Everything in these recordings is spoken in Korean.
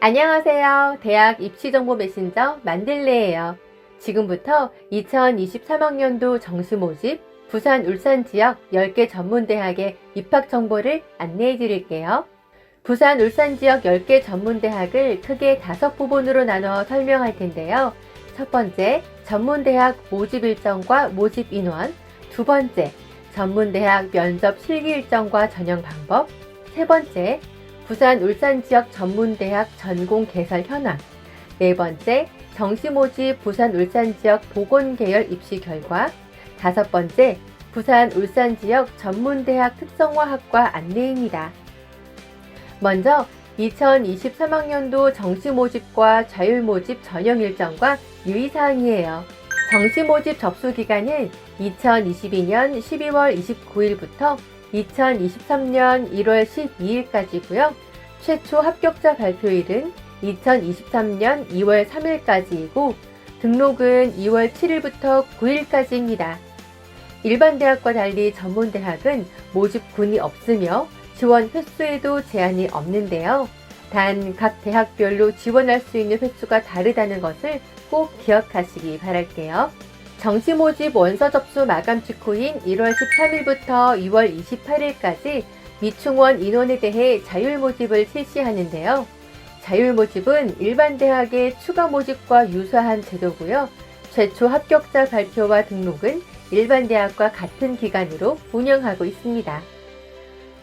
안녕하세요. 대학 입시정보 메신저 만들레예요. 지금부터 2023학년도 정시 모집 부산 울산 지역 10개 전문대학의 입학 정보를 안내해 드릴게요. 부산 울산 지역 10개 전문대학을 크게 5부분으로 나눠 설명할 텐데요. 첫 번째, 전문대학 모집 일정과 모집 인원. 두 번째, 전문대학 면접 실기 일정과 전형 방법. 세 번째, 부산 울산 지역 전문대학 전공 개설 현황. 네 번째, 정시 모집 부산 울산 지역 보건계열 입시 결과. 다섯 번째, 부산 울산 지역 전문대학 특성화학과 안내입니다. 먼저 2023학년도 정시 모집과 자율 모집 전형 일정과 유의사항이에요. 정시 모집 접수 기간은 2022년 12월 29일부터 2023년 1월 12일까지고요. 최초 합격자 발표일은 2023년 2월 3일까지이고 등록은 2월 7일부터 9일까지입니다. 일반 대학과 달리 전문대학은 모집군이 없으며 지원 횟수에도 제한이 없는데요. 단 각 대학별로 지원할 수 있는 횟수가 다르다는 것을 꼭 기억하시기 바랄게요. 정시 모집 원서 접수 마감 직후인 1월 13일부터 2월 28일까지 미충원 인원에 대해 자율 모집을 실시하는데요. 자율 모집은 일반 대학의 추가 모집과 유사한 제도고요. 최초 합격자 발표와 등록은 일반 대학과 같은 기간으로 운영하고 있습니다.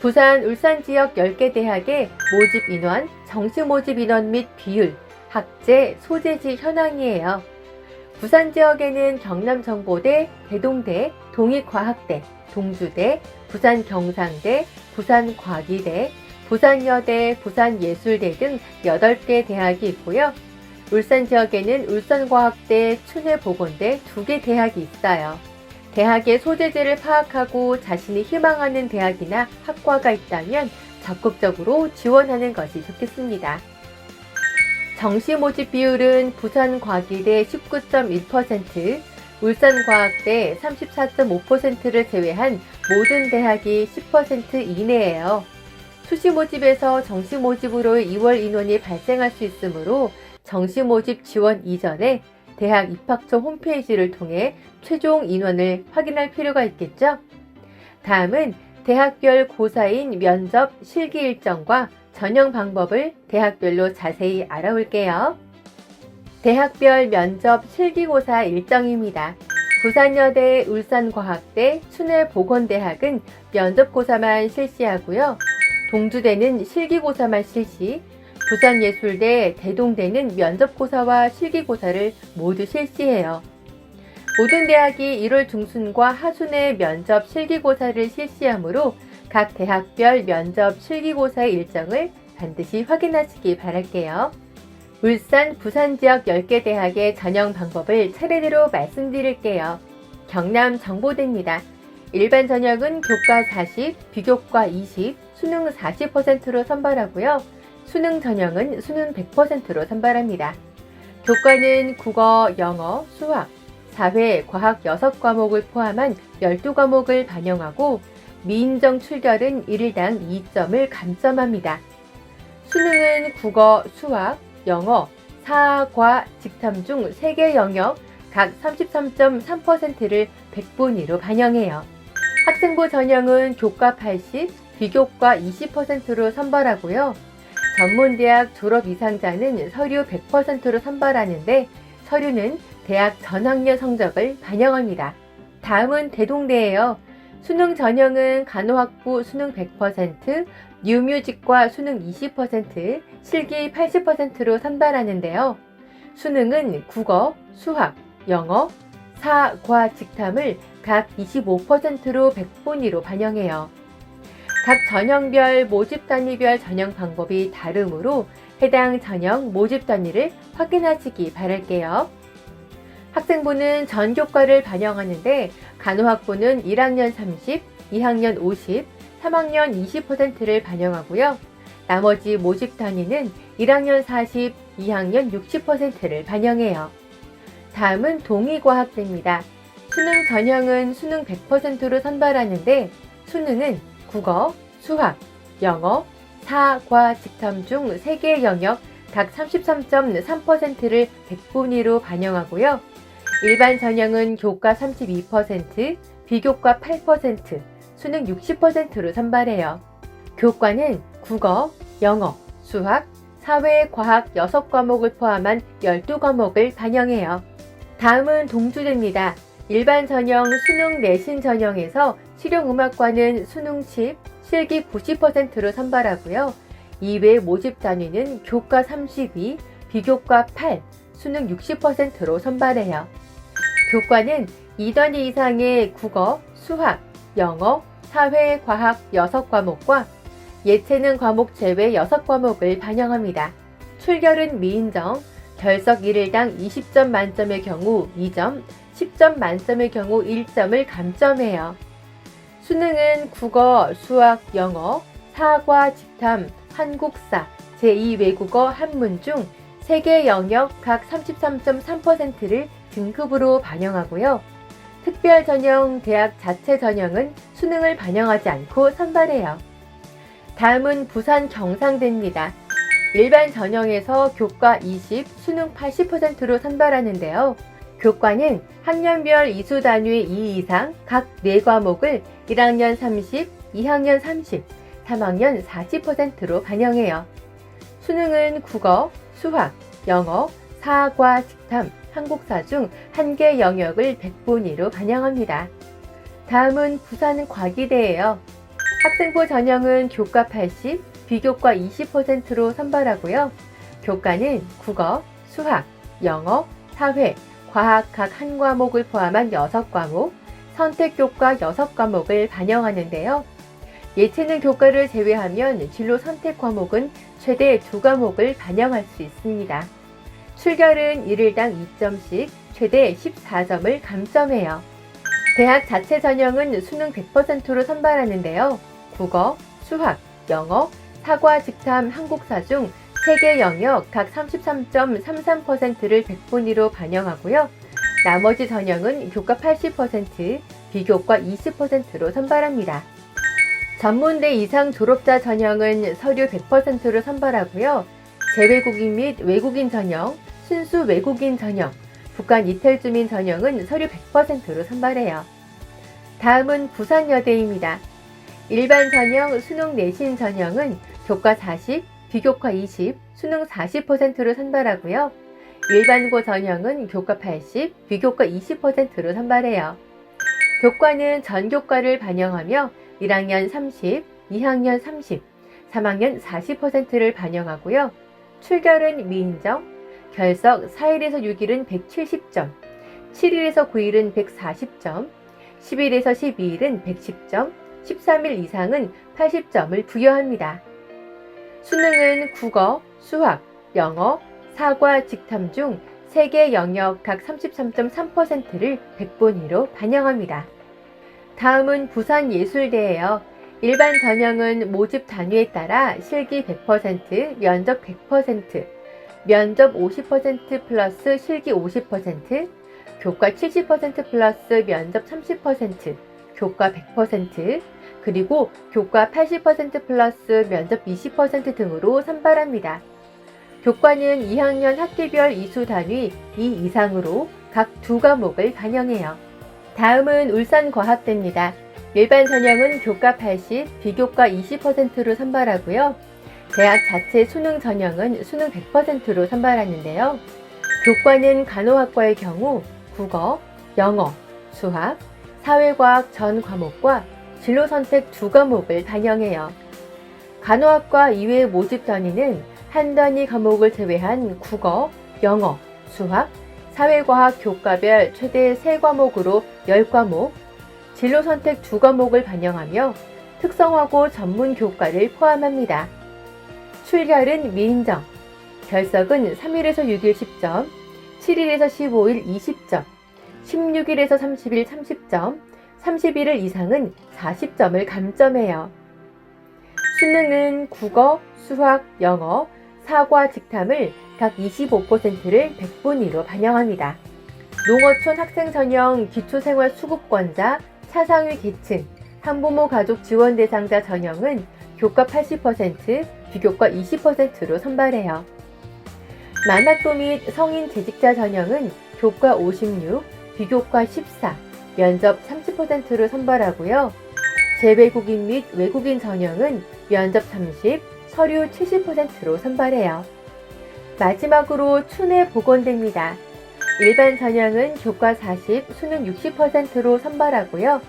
부산, 울산 지역 10개 대학의 모집 인원, 정시 모집 인원 및 비율, 학제, 소재지 현황이에요. 부산 지역에는 경남정보대, 대동대, 동익과학대, 동주대, 부산경상대, 부산과기대, 부산여대, 부산예술대 등 8개 대학이 있고요. 울산 지역에는 울산과학대, 춘해보건대 2개 대학이 있어요. 대학의 소재지를 파악하고 자신이 희망하는 대학이나 학과가 있다면 적극적으로 지원하는 것이 좋겠습니다. 정시 모집 비율은 부산과기대 19.1%, 울산과학대 34.5%를 제외한 모든 대학이 10% 이내예요. 수시 모집에서 정시 모집으로 2월 인원이 발생할 수 있으므로 정시 모집 지원 이전에 대학 입학처 홈페이지를 통해 최종 인원을 확인할 필요가 있겠죠? 다음은 대학별 고사인 면접 실기 일정과 전형 방법을 대학별로 자세히 알아볼게요. 대학별 면접 실기고사 일정입니다. 부산여대, 울산과학대, 춘해보건대학은 면접고사만 실시하고요. 동주대는 실기고사만 실시, 부산예술대, 대동대는 면접고사와 실기고사를 모두 실시해요. 모든 대학이 1월 중순과 하순에 면접 실기고사를 실시하므로 각 대학별 면접 실기고사의 일정을 반드시 확인하시기 바랄게요. 울산, 부산 지역 10개 대학의 전형 방법을 차례대로 말씀드릴게요. 경남정보대입니다. 일반 전형은 교과 40, 비교과 20, 수능 40%로 선발하고요. 수능 전형은 수능 100%로 선발합니다. 교과는 국어, 영어, 수학, 사회, 과학 6과목을 포함한 12과목을 반영하고 미인정 출결은 1일당 2점을 감점합니다. 수능은 국어, 수학, 영어, 사과, 직탐 중 3개 영역 각 33.3%를 100분위로 반영해요. 학생부 전형은 교과 80, 비교과 20%로 선발하고요. 전문대학 졸업 이상자는 서류 100%로 선발하는데 서류는 대학 전학년 성적을 반영합니다. 다음은 대동대예요. 수능 전형은 간호학부 수능 100%, 뉴뮤직과 수능 20%, 실기 80%로 선발하는데요. 수능은 국어, 수학, 영어, 사과, 직탐을 각 25%로 100분위로 반영해요. 각 전형별 모집 단위별 전형 방법이 다르므로 해당 전형 모집 단위를 확인하시기 바랄게요. 학생부는 전 교과를 반영하는데 간호학부는 1학년 30, 2학년 50, 3학년 20%를 반영하고요. 나머지 모집 단위는 1학년 40, 2학년 60%를 반영해요. 다음은 동의과학제입니다. 수능 전형은 수능 100%로 선발하는데 수능은 국어, 수학, 영어, 사과, 직탐 중 3개 영역 각 33.3%를 백분위로 반영하고요. 일반 전형은 교과 32%, 비교과 8%, 수능 60%로 선발해요. 교과는 국어, 영어, 수학, 사회, 과학 6과목을 포함한 12과목을 반영해요. 다음은 동주제입니다. 일반 전형, 수능 내신 전형에서 실용음악과는 수능 10, 실기 90%로 선발하고요. 이외 모집 단위는 교과 32, 비교과 8, 수능 60%로 선발해요. 교과는 2단위 이상의 국어, 수학, 영어, 사회, 과학 6과목과 예체능 과목 제외 6과목을 반영합니다. 출결은 미인정, 결석 1일당 20점 만점의 경우 2점, 10점 만점의 경우 1점을 감점해요. 수능은 국어, 수학, 영어, 사과, 직탐, 한국사, 제2외국어, 한문 중 3개 영역 각 33.3%를 등급으로 반영하고요. 특별 전형, 대학 자체 전형은 수능을 반영하지 않고 선발해요. 다음은 부산 경상대입니다. 일반 전형에서 교과 20, 수능 80%로 선발하는데요. 교과는 학년별 이수 단위 2 이상 각 4과목을 1학년 30, 2학년 30, 3학년 40%로 반영해요. 수능은 국어, 수학, 영어, 사과, 직탐, 한국사 중 1개 영역을 백분위로 반영합니다. 다음은 부산 과기대예요. 학생부 전형은 교과 80, 비교과 20%로 선발하고요. 교과는 국어, 수학, 영어, 사회, 과학 각 1과목을 포함한 6과목, 선택교과 6과목을 반영하는데요. 예체능 교과를 제외하면 진로 선택 과목은 최대 2과목을 반영할 수 있습니다. 출결은 1일당 2점씩 최대 14점을 감점해요. 대학 자체 전형은 수능 100%로 선발하는데요. 국어, 수학, 영어, 사과, 직탐, 한국사 중 3개 영역 각 33.33%를 백분위로 반영하고요. 나머지 전형은 교과 80%, 비교과 20%로 선발합니다. 전문대 이상 졸업자 전형은 서류 100%로 선발하고요. 재외국인 및 외국인 전형, 순수 외국인 전형, 북한 이탈 주민 전형은 서류 100%로 선발해요. 다음은 부산여대입니다. 일반 전형, 수능 내신 전형은 교과 40, 비교과 20, 수능 40%로 선발하고요. 일반고 전형은 교과 80, 비교과 20%로 선발해요. 교과는 전교과를 반영하며 1학년 30, 2학년 30, 3학년 40%를 반영하고요. 출결은 미인정, 결석 4일에서 6일은 170점, 7일에서 9일은 140점, 10일에서 12일은 110점, 13일 이상은 80점을 부여합니다. 수능은 국어, 수학, 영어, 사과, 직탐 중 3개 영역 각 33.3%를 백분위로 반영합니다. 다음은 부산예술대예요. 일반 전형은 모집 단위에 따라 실기 100%, 면접 100%, 면접 50% 플러스 실기 50%, 교과 70% 플러스 면접 30%, 교과 100%, 그리고 교과 80% 플러스 면접 20% 등으로 선발합니다. 교과는 2학년 학기별 이수 단위 2 이상으로 각 2과목을 반영해요. 다음은 울산과학대입니다. 일반 전형은 교과 80, 비교과 20%로 선발하고요. 대학 자체 수능 전형은 수능 100%로 선발하는데요. 교과는 간호학과의 경우 국어, 영어, 수학, 사회과학 전 과목과 진로 선택 2과목을 반영해요. 간호학과 이외의 모집 단위는 한 단위 과목을 제외한 국어, 영어, 수학, 사회과학 교과별 최대 3과목으로 10과목, 진로 선택 2과목을 반영하며 특성화고 전문 교과를 포함합니다. 출결은 미인정, 결석은 3일에서 6일 10점, 7일에서 15일 20점, 16일에서 30일 30점, 31일 이상은 40점을 감점해요. 수능은 국어, 수학, 영어, 사과, 직탐을 각 25%를 백분위로 반영합니다. 농어촌 학생 전형 기초생활수급권자, 차상위 계층, 한부모 가족 지원 대상자 전형은 교과 80%, 비교과 20%로 선발해요. 만학도 및 성인 재직자 전형은 교과 56, 비교과 14, 면접 30%로 선발하고요. 재외국인 및 외국인 전형은 면접 30, 서류 70%로 선발해요. 마지막으로 추내 보건대입니다. 일반 전형은 교과 40, 수능 60%로 선발하고요.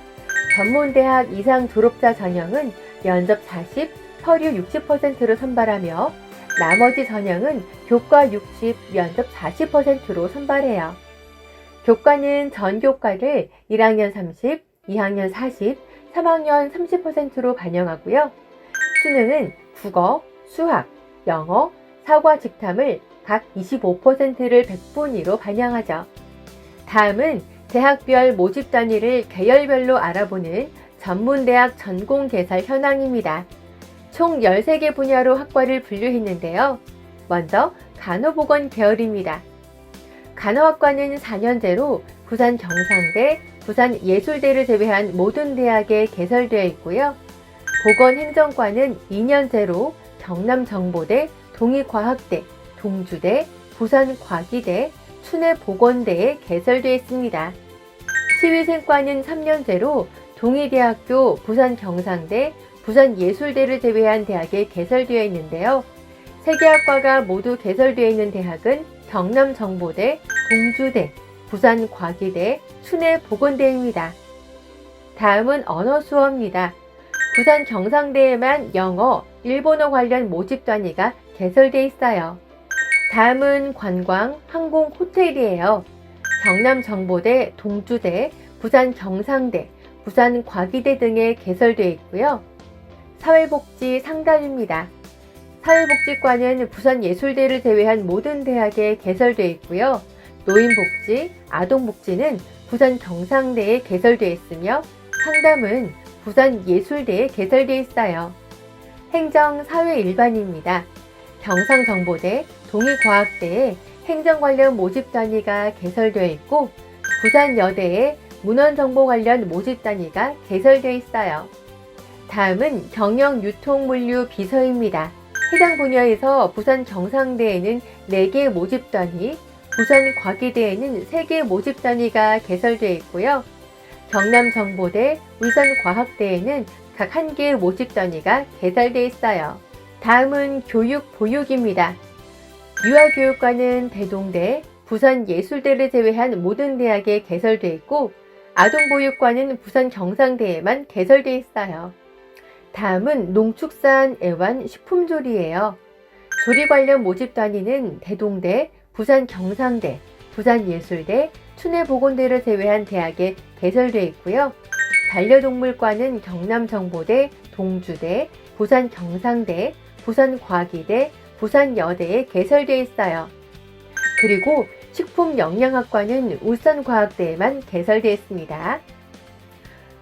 전문대학 이상 졸업자 전형은 면접 40, 서류 60%로 선발하며 나머지 전형은 교과 60, 면접 40%로 선발해요. 교과는 전교과를 1학년 30, 2학년 40, 3학년 30%로 반영하고요. 수능은 국어, 수학, 영어, 사과 직탐을 각 25%를 백분위로 반영하죠. 다음은 대학별 모집 단위를 계열별로 알아보는 전문대학 전공개설 현황입니다. 총 13개 분야로 학과를 분류했는데요. 먼저 간호보건 계열입니다. 간호학과는 4년제로 부산 경상대, 부산 예술대를 제외한 모든 대학에 개설되어 있고요. 보건행정과는 2년제로 경남정보대, 동의과학대, 동주대, 부산과기대, 춘해보건대에 개설되어 있습니다. 치위생과는 3년제로 동의대학교, 부산경상대, 부산예술대를 제외한 대학에 개설되어 있는데요. 3개 학과가 모두 개설되어 있는 대학은 경남정보대, 동주대, 부산과기대, 춘해보건대입니다. 다음은 언어수어입니다. 부산 경상대에만 영어, 일본어 관련 모집 단위가 개설되어 있어요. 다음은 관광, 항공, 호텔이에요. 경남정보대, 동주대, 부산 경상대, 부산 과기대 등에 개설되어 있고요. 사회복지 상담입니다. 사회복지과는 부산 예술대를 제외한 모든 대학에 개설되어 있고요. 노인복지, 아동복지는 부산 경상대에 개설되어 있으며 상담은 부산 예술대에 개설되어 있어요. 행정, 사회 일반입니다. 경상정보대, 동의과학대에 행정 관련 모집 단위가 개설되어 있고 부산여대에 문헌정보 관련 모집 단위가 개설되어 있어요. 다음은 경영, 유통, 물류, 비서입니다. 해당 분야에서 부산 경상대에는 4개 모집 단위, 부산 과기대에는 3개 모집 단위가 개설되어 있고요. 경남정보대, 울산과학대에는 각 1개의 모집 단위가 개설되어 있어요. 다음은 교육, 보육입니다. 유아교육과는 대동대, 부산예술대를 제외한 모든 대학에 개설되어 있고 아동보육과는 부산 경상대에만 개설되어 있어요. 다음은 농축산, 애완, 식품조리예요. 조리 관련 모집 단위는 대동대, 부산 경상대, 부산예술대, 춘해보건대를 제외한 대학에 개설되어 있고요. 반려동물과는 경남정보대, 동주대, 부산 경상대, 부산과기대, 부산여대에 개설되어 있어요. 그리고 식품영양학과는 울산과학대에만 개설되어 있습니다.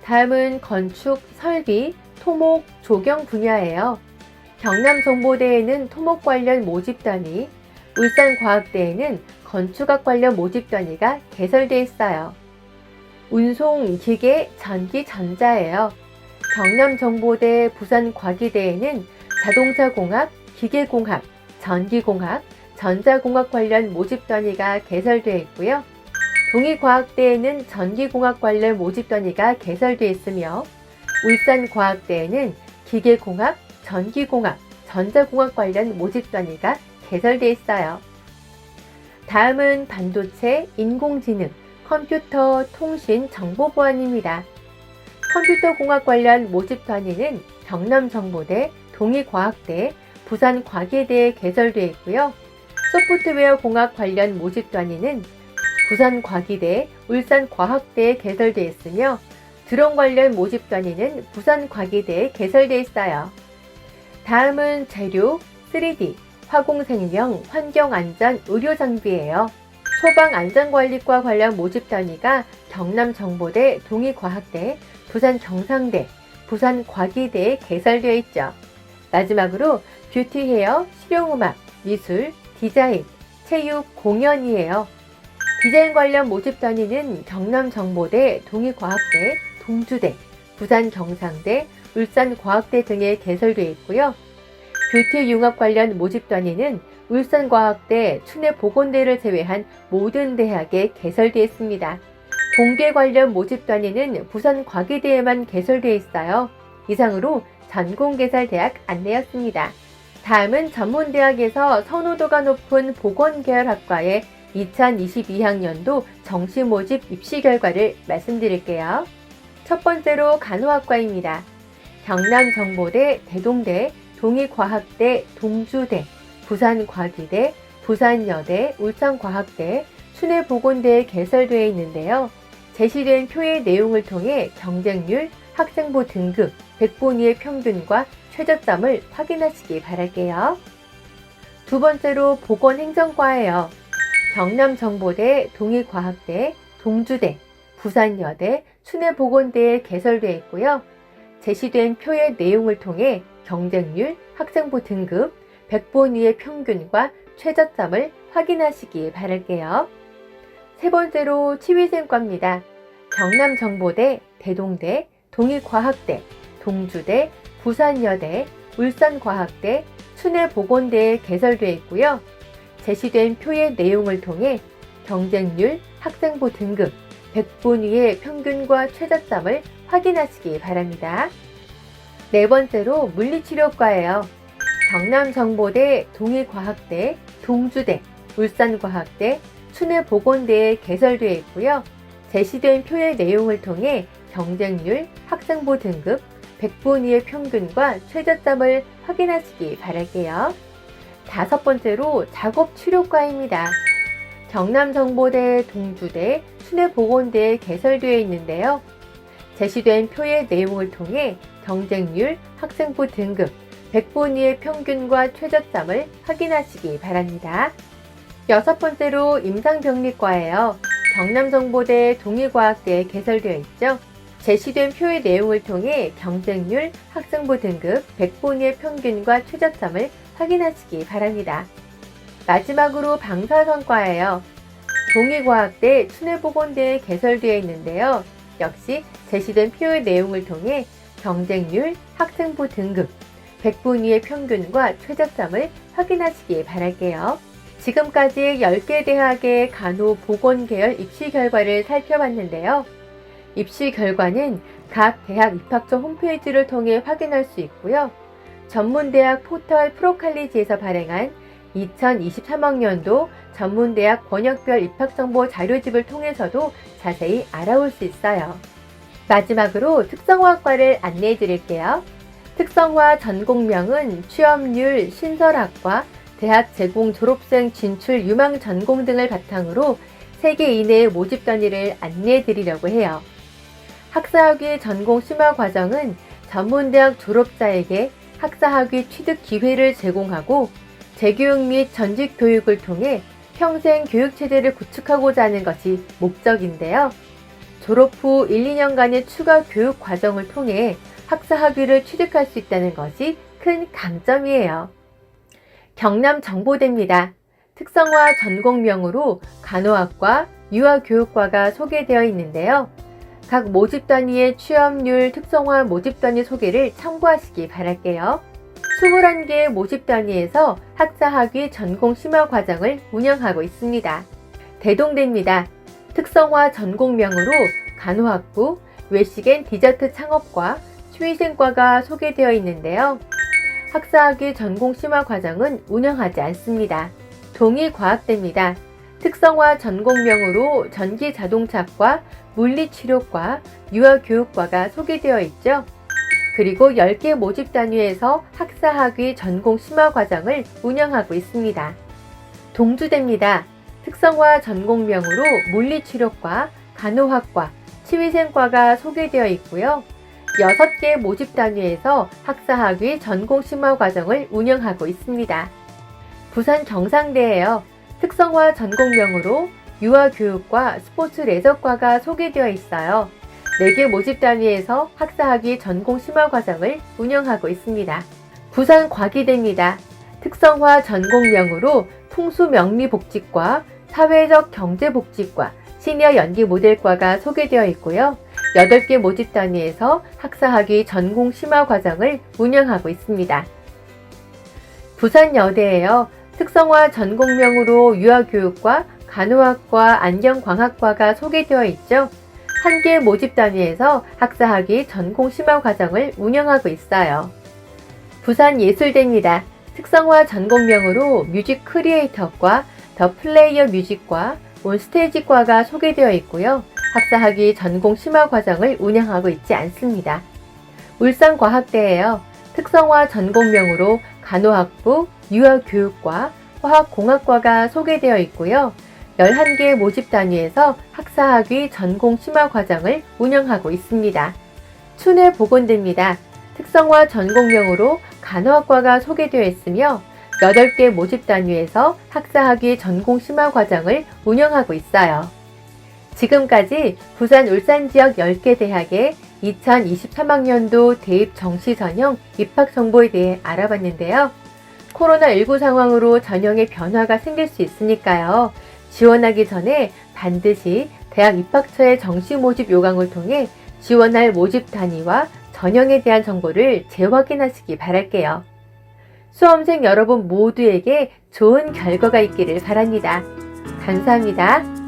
다음은 건축, 설비, 토목, 조경 분야예요. 경남정보대에는 토목 관련 모집 단위, 울산과학대에는 건축학 관련 모집 단위가 개설되어 있어요. 운송, 기계, 전기, 전자예요. 경남정보대, 부산과기대에는 자동차공학, 기계공학, 전기공학, 전자공학 관련 모집 단위가 개설되어 있고요. 동의과학대에는 전기공학 관련 모집 단위가 개설되어 있으며 울산과학대에는 기계공학, 전기공학, 전자공학 관련 모집 단위가 개설되어 있어요. 다음은 반도체, 인공지능, 컴퓨터, 통신, 정보보안입니다. 컴퓨터공학 관련 모집 단위는 경남정보대, 동의과학대, 부산과기대에 개설되어 있고요. 소프트웨어 공학 관련 모집 단위는 부산과기대, 울산과학대에 개설되어 있으며 드론 관련 모집 단위는 부산과기대에 개설되어 있어요. 다음은 재료, 3D, 화공생명, 환경안전, 의료장비예요. 소방안전관리과 관련 모집 단위가 경남정보대, 동의과학대, 부산경상대, 부산과기대에 개설되어 있죠. 마지막으로 뷰티 헤어, 실용음악, 미술, 디자인, 체육, 공연이에요. 디자인 관련 모집 단위는 경남정보대, 동의과학대, 동주대, 부산경상대, 울산과학대 등에 개설되어 있고요. 뷰티 융합 관련 모집 단위는 울산과학대, 춘해보건대를 제외한 모든 대학에 개설되어 있습니다. 공대 관련 모집단위는 부산과기대에만 개설되어 있어요. 이상으로 전공개설대학 안내였습니다. 다음은 전문대학에서 선호도가 높은 보건계열학과의 2022학년도 정시모집 입시 결과를 말씀드릴게요. 첫 번째로 간호학과입니다. 경남정보대, 대동대, 동의과학대, 동주대, 부산과기대, 부산여대, 울산과학대, 춘해보건대에 개설되어 있는데요. 제시된 표의 내용을 통해 경쟁률, 학생부 등급, 백본위의 평균과 최저점을 확인하시기 바랄게요. 두 번째로 보건행정과예요. 경남정보대, 동의과학대, 동주대, 부산여대, 춘해보건대에 개설되어 있고요. 제시된 표의 내용을 통해 경쟁률, 학생부 등급, 백본위의 평균과 최저점을 확인하시기 바랄게요. 세 번째로 치위생과입니다. 경남정보대, 대동대, 동의과학대, 동주대, 부산여대, 울산과학대, 춘해보건대에 개설되어 있고요. 제시된 표의 내용을 통해 경쟁률, 학생부 등급, 백본위의 평균과 최저점을 확인하시기 바랍니다. 네 번째로 물리치료과예요. 경남정보대, 동의과학대, 동주대, 울산과학대, 춘해보건대에 개설되어 있고요. 제시된 표의 내용을 통해 경쟁률, 학생부 등급, 백본위의 평균과 최저점을 확인하시기 바랄게요. 다섯 번째로 작업치료과입니다. 경남정보대, 동주대, 춘해보건대에 개설되어 있는데요. 제시된 표의 내용을 통해 경쟁률, 학생부 등급, 백본위의 평균과 최저점을 확인하시기 바랍니다. 여섯 번째로 임상병리과예요. 경남정보대, 동의과학대에 개설되어 있죠. 제시된 표의 내용을 통해 경쟁률, 학생부 등급, 백본위의 평균과 최저점을 확인하시기 바랍니다. 마지막으로 방사선과예요. 동의과학대, 춘해보건대에 개설되어 있는데요. 역시 제시된 표의 내용을 통해 경쟁률, 학생부 등급, 백본위의 평균과 최저점을 확인하시기 바랄게요. 지금까지 10개 대학의 간호 보건 계열 입시 결과를 살펴봤는데요. 입시 결과는 각 대학 입학처 홈페이지를 통해 확인할 수 있고요. 전문대학 포털 프로칼리지에서 발행한 2023학년도 전문대학 권역별 입학정보 자료집을 통해서도 자세히 알아볼 수 있어요. 마지막으로 특성화학과를 안내해 드릴게요. 특성화 전공명은 취업률, 신설학과, 대학 제공 졸업생 진출 유망 전공 등을 바탕으로 3개 이내의 모집 단위를 안내해 드리려고 해요. 학사학위 전공 심화 과정은 전문대학 졸업자에게 학사학위 취득 기회를 제공하고 재교육 및 전직 교육을 통해 평생 교육체제를 구축하고자 하는 것이 목적인데요. 졸업 후 1, 2년간의 추가 교육 과정을 통해 학사학위를 취득할 수 있다는 것이 큰 강점이에요. 경남정보대입니다. 특성화 전공명으로 간호학과, 유아교육과가 소개되어 있는데요. 각 모집 단위의 취업률 특성화 모집 단위 소개를 참고하시기 바랄게요. 21개의 모집 단위에서 학사학위 전공 심화 과정을 운영하고 있습니다. 대동대입니다. 특성화 전공명으로 간호학부, 외식앤 디저트 창업과, 치위생과가 소개되어 있는데요. 학사학위 전공 심화 과정은 운영하지 않습니다. 동의과학대입니다. 특성화 전공명으로 전기자동차과, 물리치료과, 유아교육과가 소개되어 있죠. 그리고 10개 모집 단위에서 학사학위 전공 심화 과정을 운영하고 있습니다. 동주대입니다. 특성화 전공명으로 물리치료과, 간호학과, 치위생과가 소개되어 있고요. 6개 모집 단위에서 학사학위 전공 심화 과정을 운영하고 있습니다. 부산 경상대예요. 특성화 전공명으로 유아교육과, 스포츠 레저과가 소개되어 있어요. 4개 모집 단위에서 학사학위 전공 심화 과정을 운영하고 있습니다. 부산 과기대입니다. 특성화 전공명으로 풍수명리복지과, 사회적 경제복지과, 시니어 연기 모델과가 소개되어 있고요. 8개 모집 단위에서 학사학위 전공 심화 과정을 운영하고 있습니다. 부산여대예요. 특성화 전공명으로 유아교육과, 간호학과, 안경광학과가 소개되어 있죠. 한 개 모집 단위에서 학사학위 전공 심화 과정을 운영하고 있어요. 부산예술대입니다. 특성화 전공명으로 뮤직 크리에이터과, 더 플레이어 뮤직과, 온스테이지과가 소개되어 있고요. 학사학위 전공 심화 과정을 운영하고 있지 않습니다. 울산과학대예요. 특성화 전공명으로 간호학부, 유아교육과, 화학공학과가 소개되어 있고요. 11개 모집 단위에서 학사학위 전공 심화 과정을 운영하고 있습니다. 춘해보건대입니다. 특성화 전공명으로 간호학과가 소개되어 있으며 8개 모집 단위에서 학사학위 전공 심화 과정을 운영하고 있어요. 지금까지 부산 울산 지역 10개 대학의 2023학년도 대입 정시 전형 입학 정보에 대해 알아봤는데요. 코로나19 상황으로 전형에 변화가 생길 수 있으니까요. 지원하기 전에 반드시 대학 입학처의 정시 모집 요강을 통해 지원할 모집 단위와 전형에 대한 정보를 재확인하시기 바랄게요. 수험생 여러분 모두에게 좋은 결과가 있기를 바랍니다. 감사합니다.